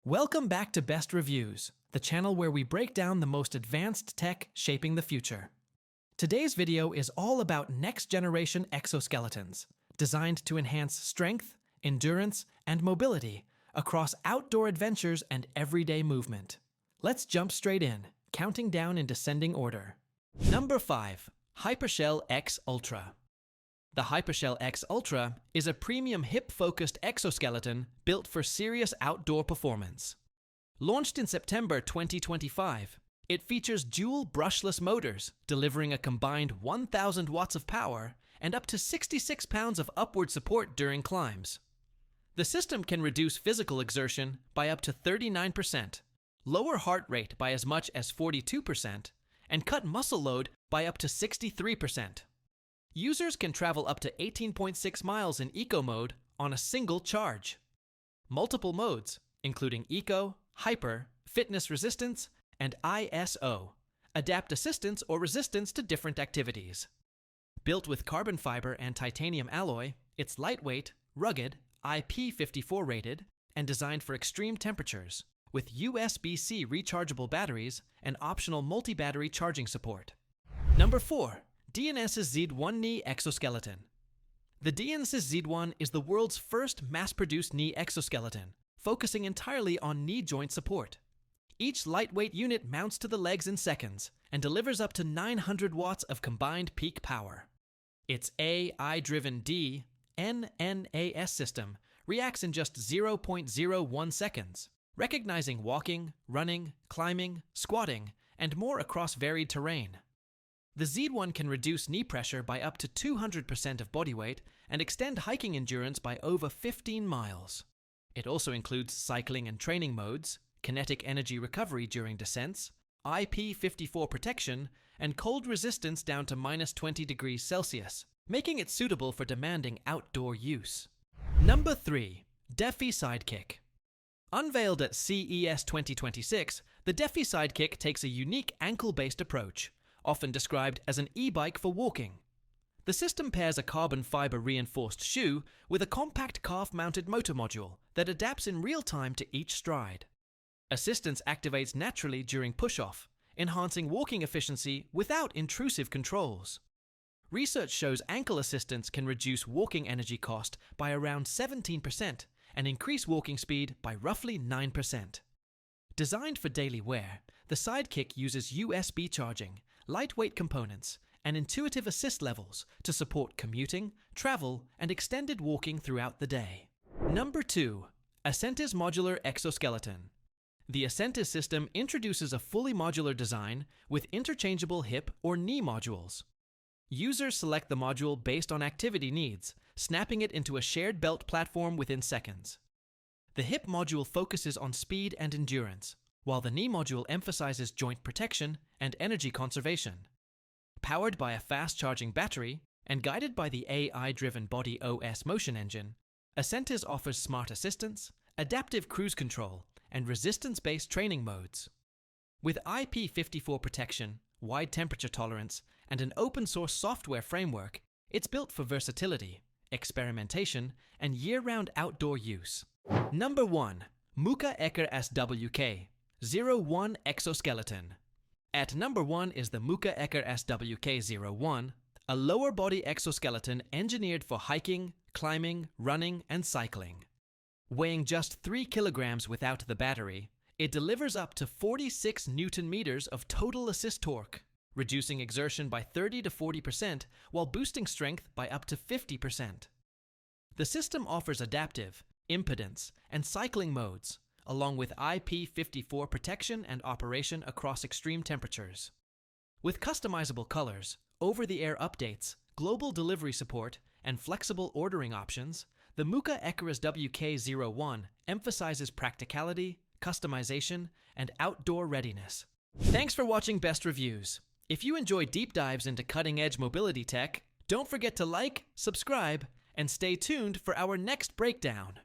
Welcome back to Best Reviews, the channel where we break down the most advanced tech shaping the future. Today's video is all about next-generation exoskeletons, designed to enhance strength, endurance, and mobility across outdoor adventures and everyday movement. Let's jump straight in, counting down in descending order. Number 5. Hypershell X Ultra. The Hypershell X Ultra is a premium hip-focused exoskeleton built for serious outdoor performance. Launched in September 2025, it features dual brushless motors delivering a combined 1,000 watts of power and up to 66 pounds of upward support during climbs. The system can reduce physical exertion by up to 39%, lower heart rate by as much as 42%, and cut muscle load by up to 63%. Users can travel up to 18.6 miles in Eco mode on a single charge. Multiple modes, including Eco, Hyper, Fitness Resistance, and ISO, adapt assistance or resistance to different activities. Built with carbon fiber and titanium alloy, it's lightweight, rugged, IP54 rated, and designed for extreme temperatures, with USB-C rechargeable batteries and optional multi-battery charging support. Number 4. Dnsys Z1 Knee Exoskeleton. The Dnsys Z1 is the world's first mass-produced knee exoskeleton, focusing entirely on knee joint support. Each lightweight unit mounts to the legs in seconds and delivers up to 900 watts of combined peak power. Its AI-driven NNAS system reacts in just 0.01 seconds, recognizing walking, running, climbing, squatting, and more across varied terrain. The Z1 can reduce knee pressure by up to 200% of body weight and extend hiking endurance by over 15 miles. It also includes cycling and training modes, kinetic energy recovery during descents, IP54 protection, and cold resistance down to -20 degrees Celsius, making it suitable for demanding outdoor use. Number 3. Dephy Sidekick. Unveiled at CES 2026, the Dephy Sidekick takes a unique ankle-based approach, often described as an e-bike for walking. The system pairs a carbon fiber reinforced shoe with a compact calf-mounted motor module that adapts in real time to each stride. Assistance activates naturally during push-off, enhancing walking efficiency without intrusive controls. Research shows ankle assistance can reduce walking energy cost by around 17% and increase walking speed by roughly 9%. Designed for daily wear, the Sidekick uses USB charging, lightweight components, and intuitive assist levels to support commuting, travel, and extended walking throughout the day. Number 2. Ascentiz Modular Exoskeleton. The Ascentiz system introduces a fully modular design with interchangeable hip or knee modules. Users select the module based on activity needs, snapping it into a shared belt platform within seconds. The hip module focuses on speed and endurance, while the knee module emphasizes joint protection and energy conservation. Powered by a fast-charging battery and guided by the AI-driven Body OS motion engine, Ascentiz offers smart assistance, adaptive cruise control, and resistance-based training modes. With IP54 protection, wide temperature tolerance, and an open-source software framework, it's built for versatility, experimentation, and year-round outdoor use. Number 1. Muka Ekr-as-Wk01 Exoskeleton. At number 1 is the Muka Ekr-as-Wk01, a lower body exoskeleton engineered for hiking, climbing, running, and cycling. Weighing just 3 kilograms without the battery, it delivers up to 46 Newton-meters of total assist torque, reducing exertion by 30 to 40% while boosting strength by up to 50%. The system offers adaptive, impedance, and cycling modes, along with IP54 protection and operation across extreme temperatures. With customizable colors, over-the-air updates, global delivery support, and flexible ordering options, the Muka Ekr-as-Wk01 emphasizes practicality, customization, and outdoor readiness. Thanks for watching Best Reviews. If you enjoy deep dives into cutting-edge mobility tech, don't forget to like, subscribe, and stay tuned for our next breakdown.